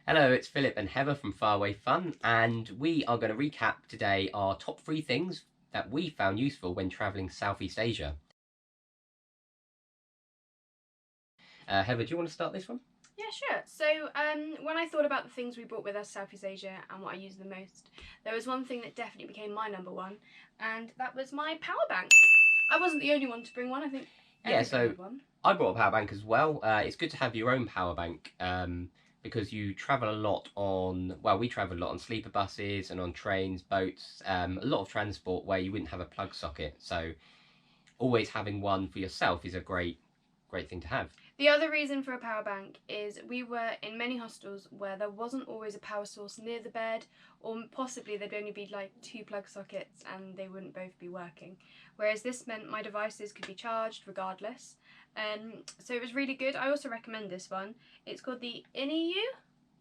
Hello, it's Philip and Heather from Faraway Fun, and we are going to recap today our top 3 things that we found useful when travelling Southeast Asia. Heather, do you want to start this one? Yeah, sure. So when I thought about the things we brought with us Southeast Asia and what I used the most, there was one thing that definitely became my number one, and that was my power bank. I wasn't the only one to bring one. I think everybody had one. I brought a power bank as well. It's good to have your own power bank because you travel a lot on, well, we travel a lot on sleeper buses and on trains, boats, a lot of transport where you wouldn't have a plug socket. So always having one for yourself is a great thing to have. The other reason for a power bank is we were in many hostels where there wasn't always a power source near the bed, or possibly there'd only be like 2 plug sockets and they wouldn't both be working. Whereas this meant my devices could be charged regardless. So it was really good. I also recommend this one. It's called the INEU.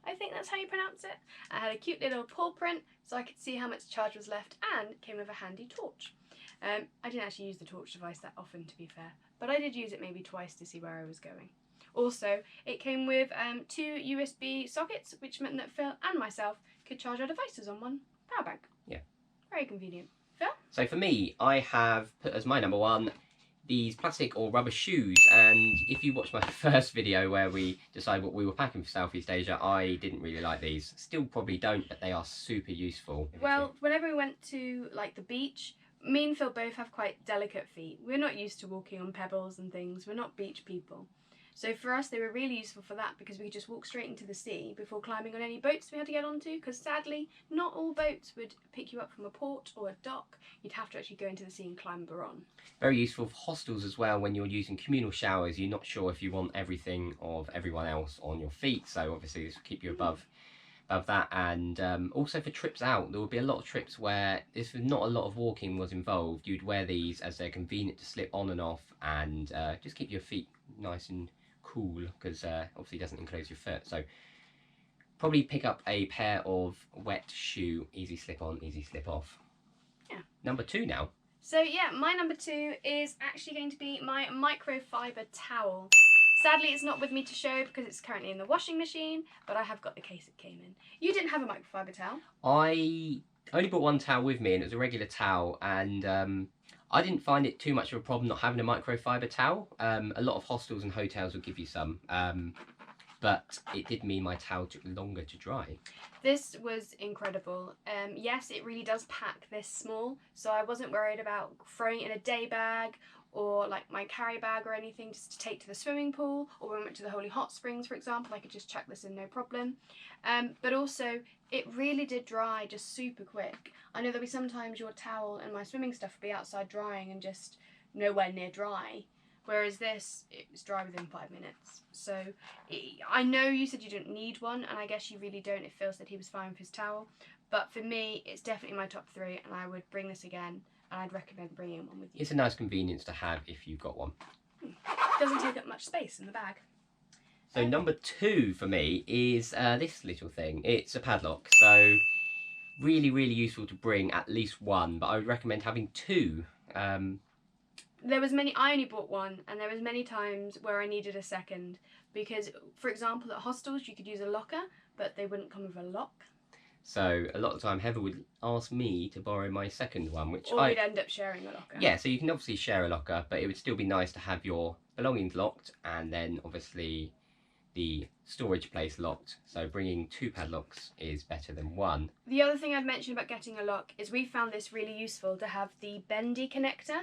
I think that's how you pronounce it. I had a cute little paw print so I could see how much charge was left, and it came with a handy torch. I didn't actually use the torch device that often, to be fair, but I did use it maybe twice to see where I was going. Also, it came with 2 USB sockets, which meant that Phil and myself could charge our devices on one power bank. Yeah. Very convenient. Phil? So for me, I have put as my number one these plastic or rubber shoes, and if you watch my first video where we decided what we were packing for Southeast Asia, I didn't really like these. Still probably don't, but they are super useful. Well, whenever we went to like the beach, me and Phil both have quite delicate feet. We're not used to walking on pebbles and things. We're not beach people. So for us, they were really useful for that because we could just walk straight into the sea before climbing on any boats we had to get onto, because sadly, not all boats would pick you up from a port or a dock. You'd have to actually go into the sea and clamber on. Very useful for hostels as well when you're using communal showers. You're not sure if you want everything of everyone else on your feet, so obviously this will keep you above that. And also for trips out, there would be a lot of trips where if not a lot of walking was involved, you'd wear these as they're convenient to slip on and off, and just keep your feet nice and cool, because obviously it doesn't enclose your foot. So probably pick up a pair of wet shoe, easy slip on, easy slip off. Yeah. Number 2 now. So yeah, my number 2 is actually going to be my microfiber towel. Sadly, it's not with me to show because it's currently in the washing machine, but I have got the case it came in. You didn't have a microfiber towel? I only brought one towel with me, and it was a regular towel, and I didn't find it too much of a problem not having a microfiber towel. A lot of hostels and hotels will give you some, but it did mean my towel took longer to dry. This was incredible. Yes, it really does pack this small, so I wasn't worried about throwing it in a day bag or like my carry bag or anything just to take to the swimming pool, or when we went to the Holy Hot Springs, for example, I could just chuck this in no problem. But also, it really did dry just super quick. I know there'll be sometimes your towel and my swimming stuff will be outside drying and just nowhere near dry. Whereas this, it was dry within 5 minutes. So I know you said you didn't need one, and I guess you really don't if Phil said he was fine with his towel. But for me, it's definitely my top 3, and I would bring this again, and I'd recommend bringing one with you. It's a nice convenience to have if you've got one. Doesn't take up much space in the bag. So number 2 for me is this little thing. It's a padlock. So really useful to bring at least one, but I would recommend having 2. I only bought one, and there was many times where I needed a second because, for example, at hostels you could use a locker, but they wouldn't come with a lock. So a lot of the time Heather would ask me to borrow my second one, which we'd end up sharing a locker. Yeah, so you can obviously share a locker, but it would still be nice to have your belongings locked and then obviously the storage place locked. So bringing 2 padlocks is better than 1. The other thing I'd mention about getting a lock is we found this really useful to have the bendy connector.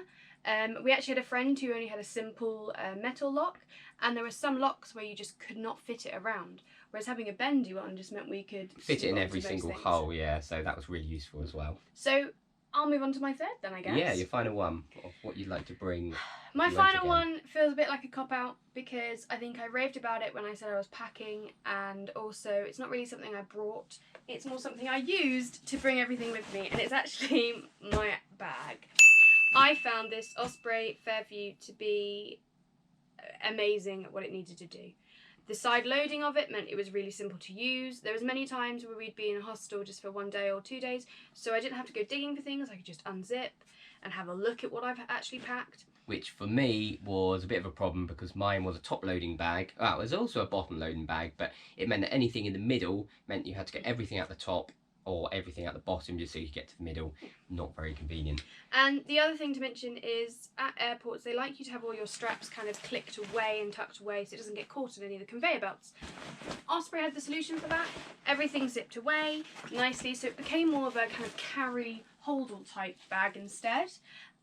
We actually had a friend who only had a simple metal lock, and there were some locks where you just could not fit it around, whereas having a bendy one just meant we could fit it in every single hole. Yeah, so that was really useful as well. So I'll move on to my 3rd then, I guess. Yeah, your final one of what you'd like to bring. My final one feels a bit like a cop-out because I think I raved about it when I said I was packing, and also it's not really something I brought, it's more something I used to bring everything with me, and it's actually my bag. I found this Osprey Fairview to be amazing at what it needed to do. The side loading of it meant it was really simple to use. There was many times where we'd be in a hostel just for 1 day or 2 days, so I didn't have to go digging for things. I could just unzip and have a look at what I've actually packed. which for me was a bit of a problem because mine was a top loading bag. Well, it was also a bottom loading bag, but it meant that anything in the middle meant you had to get everything at the top or everything at the bottom just so you could get to the middle. Not very convenient. And the other thing to mention is at airports they like you to have all your straps kind of clicked away and tucked away so it doesn't get caught in any of the conveyor belts. Osprey had the solution for that. Everything zipped away nicely, so it became more of a kind of carry holdall type bag instead.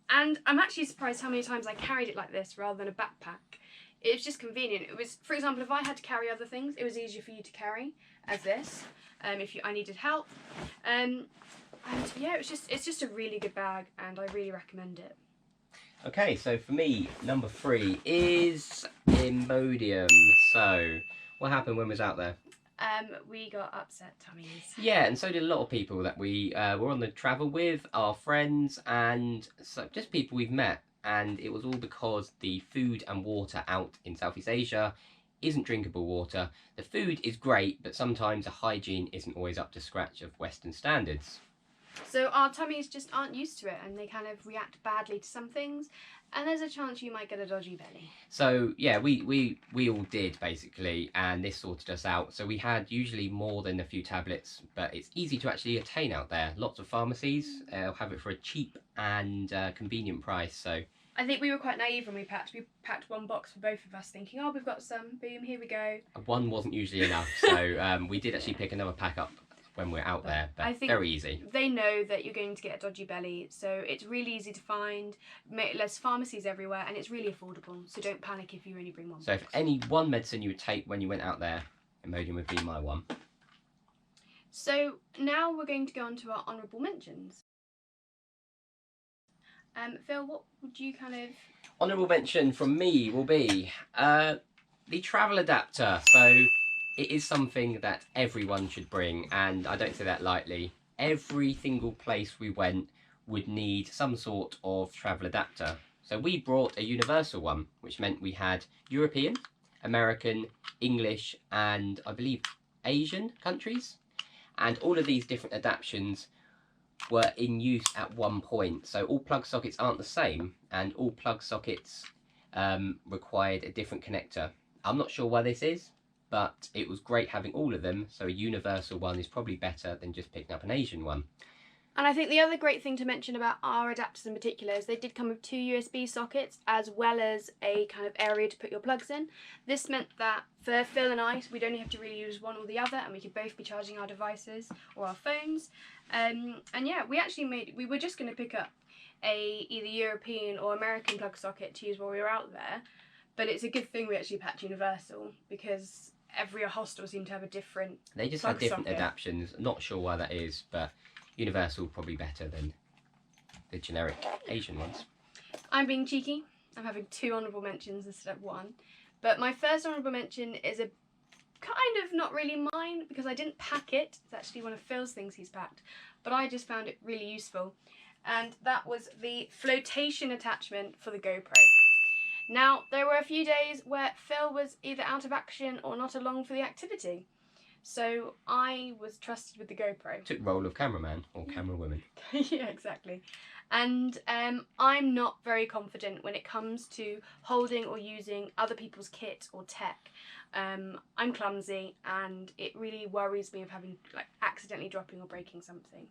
And I'm actually surprised how many times I carried it like this rather than a backpack. It was just convenient. It was, for example, if I had to carry other things, it was easier for you to carry as this. If I needed help, and yeah, it's just a really good bag, and I really recommend it. Okay, so for me, number 3 is Imodium. So, what happened when we was out there? We got upset tummies. Yeah, and so did a lot of people that we were on the travel with, our friends, and so just people we've met. And it was all because the food and water out in Southeast Asia isn't drinkable water. The food is great, but sometimes the hygiene isn't always up to scratch of Western standards. So our tummies just aren't used to it, and they kind of react badly to some things, and there's a chance you might get a dodgy belly. So yeah, we all did basically, and this sorted us out. So we had usually more than a few tablets, but it's easy to actually obtain out there. Lots of pharmacies have it for a cheap and convenient price. So I think we were quite naive when we packed. We packed one box for both of us, thinking, "Oh, we've got some. Boom, here we go." one wasn't usually enough, so we did actually pick another pack up when we're out there, but I think very easy. They know that you're going to get a dodgy belly, so it's really easy to find. There's pharmacies everywhere, and it's really affordable, so don't panic if you only bring one So box. if any one medicine you would take when you went out there, Imodium would be my one. So now we're going to go on to our honourable mentions. Phil, what would you kind of... Honourable mention from me will be the travel adapter. So it is something that everyone should bring, and I don't say that lightly. Every single place we went would need some sort of travel adapter. So we brought a universal one, which meant we had European, American, English, and I believe Asian countries. And all of these different adaptions were in use at one point. So all plug sockets aren't the same, and all plug sockets required a different connector. I'm not sure why this is, but it was great having all of them, so a universal one is probably better than just picking up an Asian one. And I think the other great thing to mention about our adapters in particular is they did come with 2 USB sockets as well as a kind of area to put your plugs in. This meant that for Phil and I, we'd only have to really use one or the other, and we could both be charging our devices or our phones. And yeah, we were just going to pick up a either European or American plug socket to use while we were out there, but it's a good thing we actually packed universal because every hostel seemed to have a different They just plug had different socket. adaptions. Not sure why that is, but universal probably better than the generic Asian ones. I'm being cheeky. I'm having 2 honourable mentions instead of 1. But my first honourable mention is a kind of not really mine because I didn't pack it. It's actually one of Phil's things he's packed. But I just found it really useful. And that was the flotation attachment for the GoPro. Now, there were a few days where Phil was either out of action or not along for the activity. So I was trusted with the GoPro. Took the role of cameraman or camerawoman. Yeah, exactly. And I'm not very confident when it comes to holding or using other people's kit or tech. I'm clumsy, and it really worries me of having accidentally dropping or breaking something.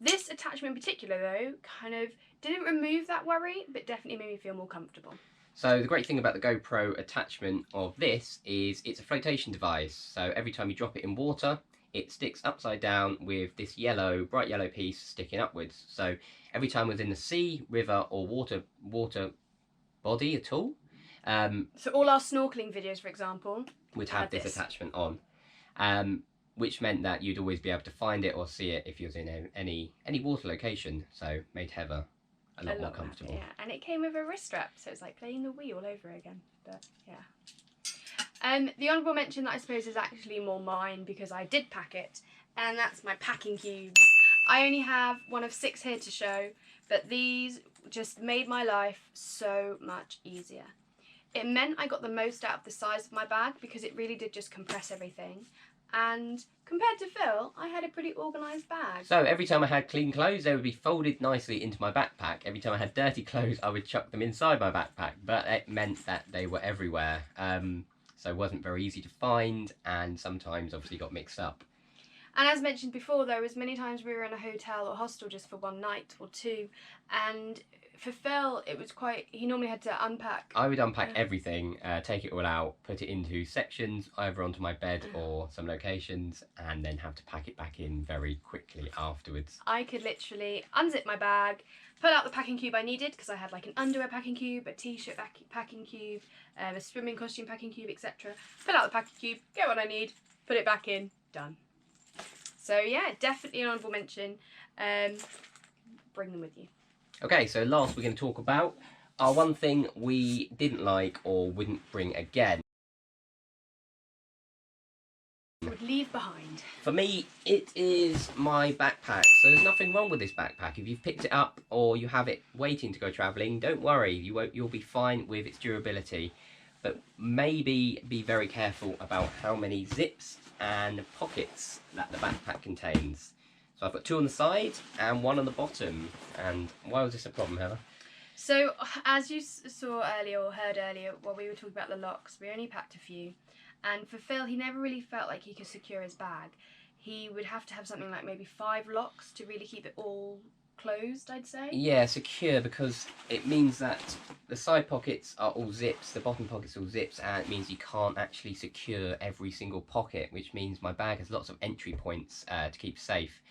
This attachment in particular, though, kind of didn't remove that worry, but definitely made me feel more comfortable. So the great thing about the GoPro attachment of this is it's a flotation device. So every time you drop it in water, it sticks upside down with this yellow, bright yellow piece sticking upwards. So every time we're in the sea, river, or water body at all, so all our snorkeling videos, for example, would have this attachment on, which meant that you'd always be able to find it or see it if you was in any water location. So made Heather a lot more comfortable. Yeah, and it came with a wrist strap, so it's like playing the Wii all over again. But yeah. The honourable mention that I suppose is actually more mine because I did pack it, and that's my packing cubes. I only have one of 6 here to show, but these just made my life so much easier. It meant I got the most out of the size of my bag because it really did just compress everything. and compared to Phil, I had a pretty organised bag. So every time I had clean clothes, they would be folded nicely into my backpack. Every time I had dirty clothes, I would chuck them inside my backpack. But it meant that they were everywhere. So it wasn't very easy to find, and sometimes obviously got mixed up. And as mentioned before, there was many times we were in a hotel or hostel just for one night or two, and for Phil, it was he normally had to unpack. I would unpack everything, take it all out, put it into sections, either onto my bed or some locations, and then have to pack it back in very quickly afterwards. I could literally unzip my bag, pull out the packing cube I needed, because I had like an underwear packing cube, a t-shirt packing cube, a swimming costume packing cube, etc. Pull out the packing cube, get what I need, put it back in, done. So yeah, definitely an honourable mention. Bring them with you. Okay, so last we're going to talk about our one thing we didn't like or wouldn't bring again. Would leave behind. For me, it is my backpack. So there's nothing wrong with this backpack. If you've picked it up or you have it waiting to go travelling, don't worry, you'll be fine with its durability. But maybe be very careful about how many zips and pockets that the backpack contains. So I've got 2 on the side and 1 on the bottom. And why was this a problem, Heather? So as you saw earlier or heard earlier while we were talking about the locks, we only packed a few. And for Phil, he never really felt like he could secure his bag. He would have to have something like maybe 5 locks to really keep it all closed, I'd say. Yeah, secure, because it means that the side pockets are all zips, the bottom pockets are all zips, and it means you can't actually secure every single pocket, which means my bag has lots of entry points to keep safe.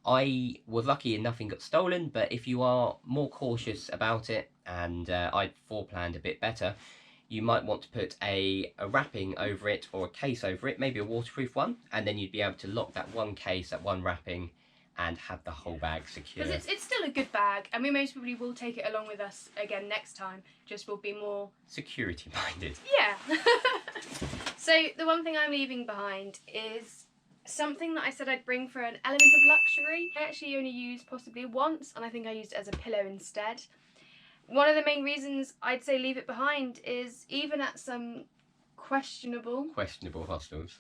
I was lucky and nothing got stolen, but if you are more cautious about it, and I'd foreplanned a bit better, you might want to put a wrapping over it or a case over it, maybe a waterproof one, and then you'd be able to lock that one case, that one wrapping, and have the whole bag secure. Because it's still a good bag, and we most probably will take it along with us again next time, just we'll be more security minded. Yeah. So the one thing I'm leaving behind is something that I said I'd bring for an element of luxury. I actually only used possibly once, and I think I used it as a pillow instead. One of the main reasons I'd say leave it behind is even at some questionable hostels,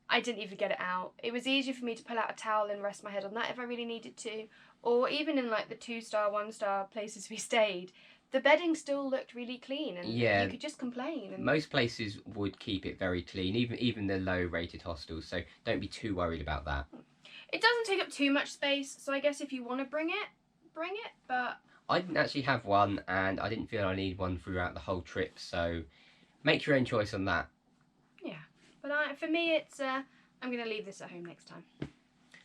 I didn't even get it out. It was easier for me to pull out a towel and rest my head on that if I really needed to. Or even in like the 2-star, 1-star places we stayed, the bedding still looked really clean, and you could just complain. And most places would keep it very clean, even the low-rated hostels, so don't be too worried about that. It doesn't take up too much space, so I guess if you want to bring it, but I didn't actually have one, and I didn't feel I needed one throughout the whole trip, so make your own choice on that. Yeah, but for me, it's I'm going to leave this at home next time.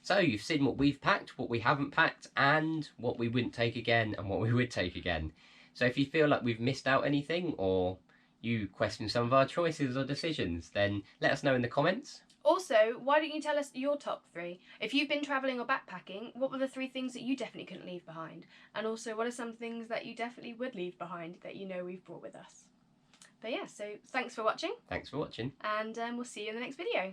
So you've seen what we've packed, what we haven't packed, and what we wouldn't take again, and what we would take again. So if you feel like we've missed out anything, or you question some of our choices or decisions, then let us know in the comments. Also, why don't you tell us your top 3? If you've been travelling or backpacking, what were the 3 things that you definitely couldn't leave behind? And also, what are some things that you definitely would leave behind that you know we've brought with us? But yeah, so thanks for watching. Thanks for watching. And we'll see you in the next video.